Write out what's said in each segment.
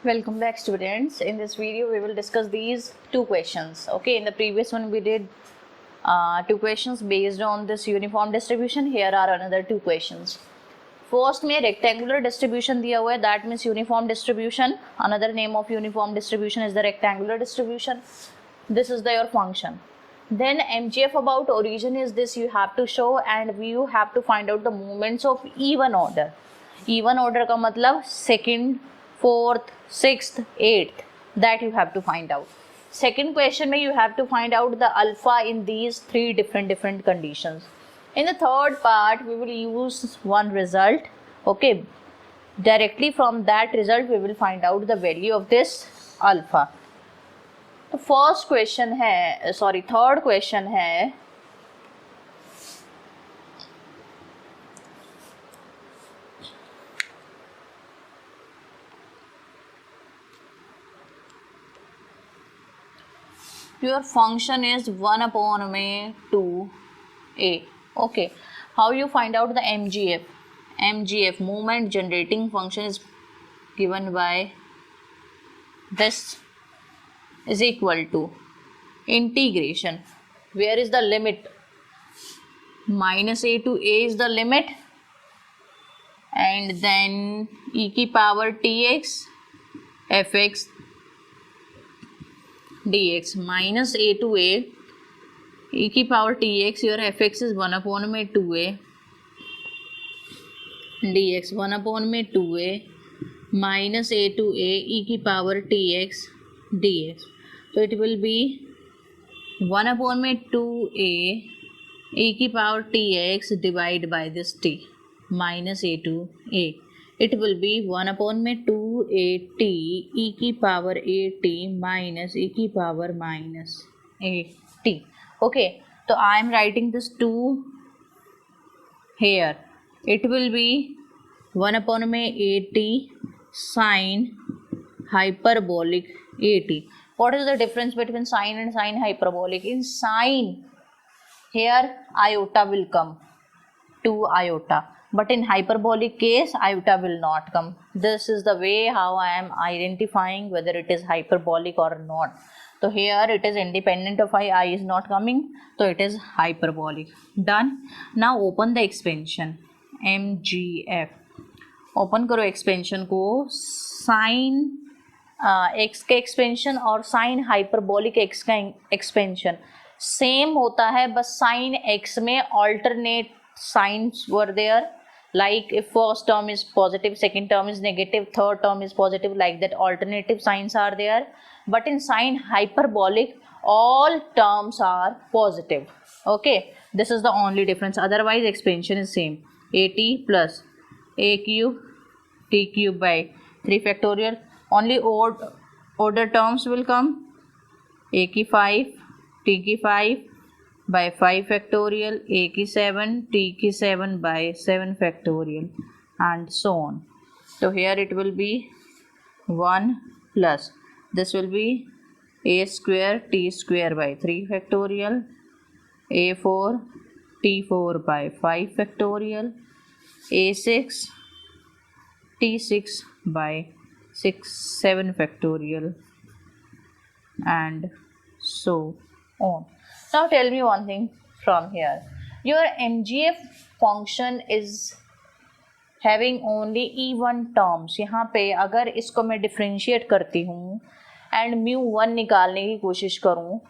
Welcome back, students. In this video, we will discuss these two questions. Okay, in the previous one, we did two questions based on this uniform distribution. Here are another two questions. First में rectangular distribution दिया हुआ है, that means uniform distribution. Another name of uniform distribution is the rectangular distribution. This is your function. Then MGF about origin is this you have to show, and you have to find out the moments of even order. Even order का मतलब second, fourth, sixth, eighth, that you have to find out. Second question में you have to find out the alpha in these three different conditions. In the third part we will use one result. Okay, directly from that result we will find out the value of this alpha. तो first question है, sorry third question है, your function is 1 upon में 2a. Okay, how you find out the MGF? MGF, moment generating function, is given by this is equal to integration. Where is the limit? Minus a to a is the limit, and then e की power tx fx dx minus a to a e की power tx, your fx is 1 upon में 2a dx 1 upon में 2a minus a to a e की power tx dx. So it will be 1 upon में 2a e की power tx divided by this t minus a to a. It will be 1 upon में 2at e की power at minus e की power minus at. Okay, so I am writing this 2 here. It will be 1 upon में at sine hyperbolic at. What is the difference between sine and sine hyperbolic? In sine, here iota will come, 2 iota, but in hyperbolic case iota will not come. This is the way how I am identifying whether it is hyperbolic or not. So here it is independent of I is not coming, so it is hyperbolic. Done. Now open the expansion MGF. Open करो expansion को. Sine x का expansion और sine hyperbolic x का expansion same होता है, बस sine x में alternate signs were there, like if first term is positive, second term is negative, third term is positive, like that alternative signs are there. But in sine hyperbolic all terms are positive. Okay, this is the only difference, otherwise expansion is same. At plus a cube t cube by 3 factorial. Only odd order terms will come. A की 5 t की 5 by 5 factorial, a की 7 t की 7 by 7 factorial, and so on. So here it will be 1 plus this will be a square t square by 3 factorial, a4 t4 by 5 factorial, a6 t6 by 7 factorial, and so on. Now tell me one thing from here. Your MGF function is having only even terms. यहाँ पे अगर इसको मैं differentiate करती हूँ and μ1 निकालने की कोशिश करूँ,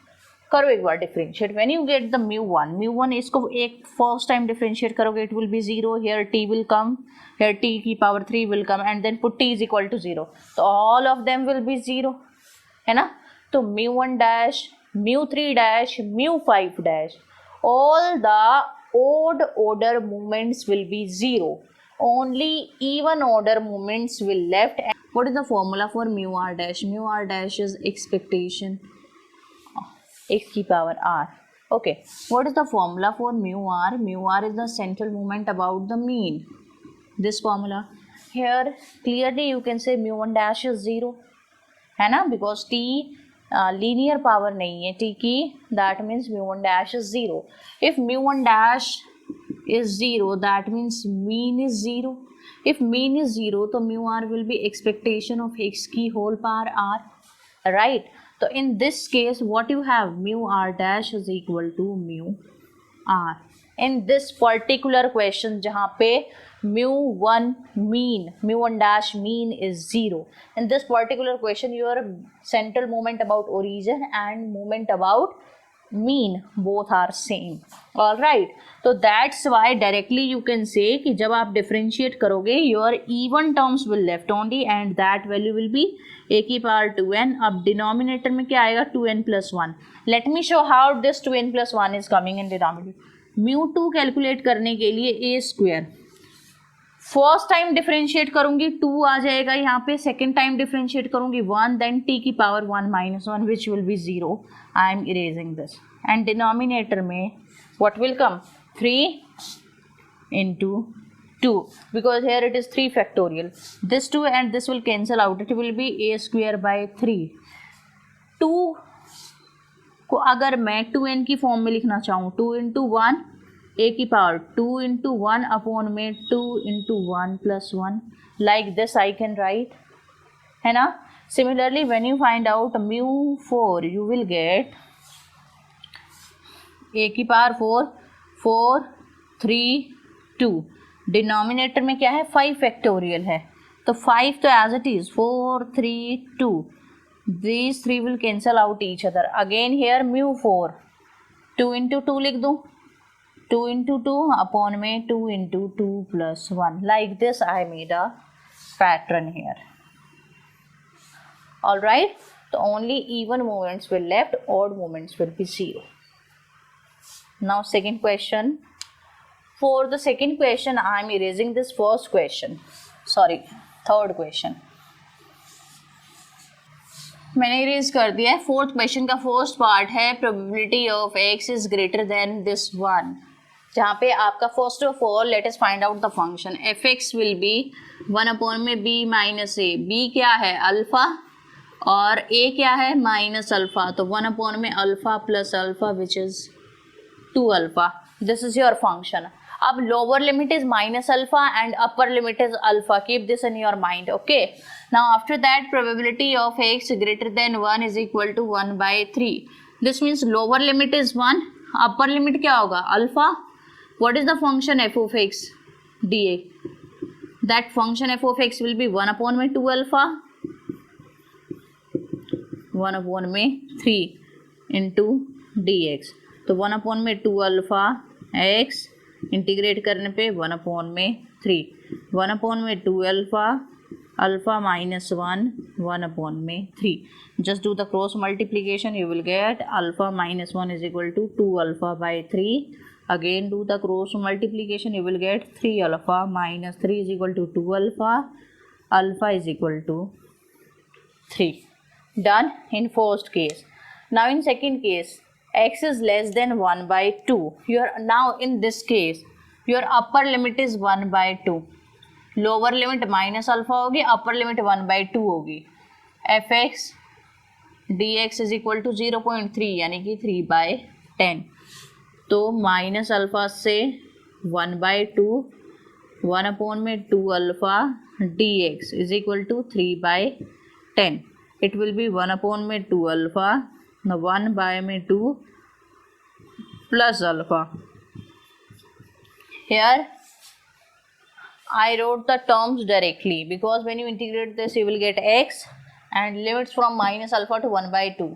करो एक बार differentiate. When you get the μ1 इसको एक फर्स्ट टाइम डिफ्रेंशिएट करोगे, it will be 0. Here t will come, here t की power 3 will come, and then put t is equal to 0. तो all of them will be 0, है ना. तो μ1 dash, μ3 dash, μ5 dash, all the odd order movements will be 0. Only even order movements will left. What is the formula for mu r dash? Mu r dash is expectation x की power r. Okay, what is the formula for mu r? Mu r is the central moment about the mean. This formula here clearly you can say mu1 dash is 0, है ना, because t linear power नहीं है t की, that means mu1 dash is 0. If mu1 dash is 0, that means mean is 0. If mean is 0, तो mu r will be expectation of x की whole power r, right? So in this case, what you have, mu r dash is equal to mu r. In this particular question, जहाँ पे mu1 dash mean is 0. In this particular question, your central moment about origin and moment about mean both are same. All right, so that's why directly you can say कि जब आप differentiate करोगे, your even terms will left only and that value will be a की power 2n. अब denominator में क्या आएगा, 2n plus 1. Let me show how this 2n plus 1 is coming in denominator. mu2 calculate करने के लिए a square, first time differentiate करूंगी 2 आ जाएगा यहाँ पे, सेकेंड टाइम डिफरेंशिएट करूंगी 1, देन t की power 1 minus 1 which will be 0. I am erasing this and denominator में what will come, 3 into 2 because here it is 3 factorial. This 2 and this will cancel out, it will be a square by 3. 2 को अगर मैं 2n की form में लिखना चाहूँ, 2 into 1 a की power 2 into 1 upon में 2 into 1 plus 1, like this I can write, है ना. Similarly when you find out mu4, you will get a की पावर 4, 4, 3, 2. डिनोमिनेटर में क्या है, 5 फैक्टोरियल है, तो 5 तो as it is 4, 3, 2. These 3 will cancel out each other. Again here mu4, 2 into 2 लिख दूँ, 2 into 2 upon में 2 into 2 plus 1. Like this I made a pattern here. Alright, so only even moments will left, odd moments will be 0. Now second question. For the second question I am erasing this first question. Sorry, third question. मैंने erase कर दिया है. Fourth question का first part है probability of x is greater than this one, जहाँ पे आपका first of all let us find out the function. F x will be 1 upon में b माइनस ए. b क्या है, अल्फा, और a क्या है, माइनस अल्फा, तो 1 अपॉन में alpha plus alpha which is 2 alpha. This is your function. अब lower limit is minus alpha and upper limit is alpha. Keep this in your mind. Okay, now after that probability of x greater than 1 is equal to 1 by 3. This means lower limit is 1, upper limit क्या होगा, alpha. What is the function f of x dA? That function f of x will be 1 upon में 2 alpha, 1 upon में 3 into dx. तो 1 upon में 2 alpha x integrate करने पे 1 upon में 3, 1 upon में 2 alpha, अल्फा माइनस 1, 1 अपॉन में 3. Just do the cross multiplication, you will get alpha minus 1 is equal to 2 alpha by 3. Again do the cross multiplication, you will get 3 alpha minus 3 is equal to 2 alpha, alpha is equal to 3. Done in first case. Now in second case, x is less than 1 by 2. Now in this case your upper limit is 1 by 2. Lower limit minus alpha होगी, upper limit 1 by 2 होगी. F x d x is equal to 0.3 यानी कि 3/10. तो minus alpha से 1 by 2, 1 upon में 2 alpha d x is equal to 3/10. It will be 1 upon में 2 alpha, 1 by में 2 plus alpha. Here I wrote the terms directly because when you integrate this you will get x and limits from minus alpha to 1 by 2.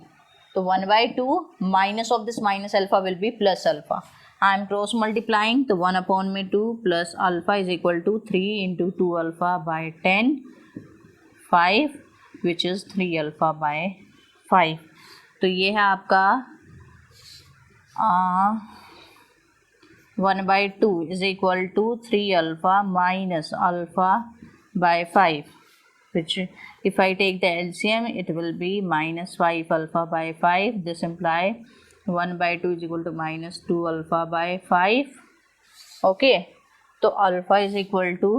So 1 by 2 minus of this minus alpha will be plus alpha. I am cross multiplying, so 1 upon में 2 plus alpha is equal to 3 into 2 alpha by 10, 5 which is 3 alpha by 5. तो ये है आपका 1 by 2 is equal to 3 alpha minus alpha by 5, which if I take the LCM it will be minus 5 alpha by 5. This imply 1 by 2 is equal to minus 2 alpha by 5. Okay, so alpha is equal to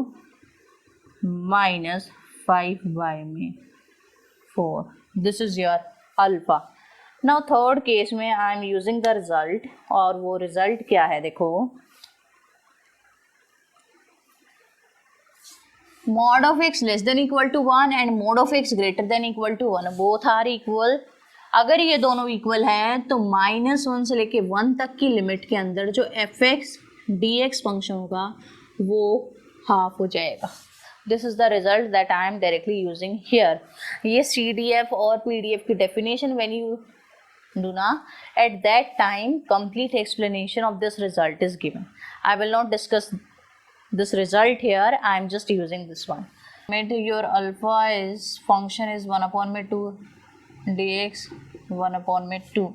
minus 5 by 4. This is your alpha. Now third case में I am using the result, और वो result क्या है देखो. mod of x less than equal to 1 and mod of x greater than equal to 1 both are equal. अगर ये दोनों equal हैं तो -1 से लेके 1 तक की लिमिट के अंदर जो F x d x function होगा वो हाफ हो जाएगा. This is the result that I am directly using here. ये सी डी एफ और पी डी एफ की definition when you do na, at that time complete explanation of this result is given. I will not discuss this result here. I am just using this one. Your alpha is function is 1 upon में 2 dx 1 upon में 2,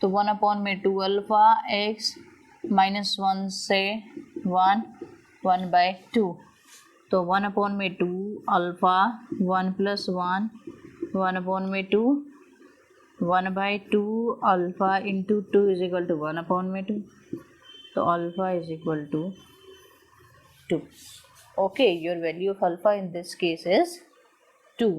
तो 1 upon में 2 alpha x minus 1 से 1 by 2, तो 1 upon में 2 alpha 1 plus 1 upon में 2 1 by 2 alpha into 2 is equal to 1 upon में 2, तो alpha is equal to 2. Okay, your value of alpha in this case is 2.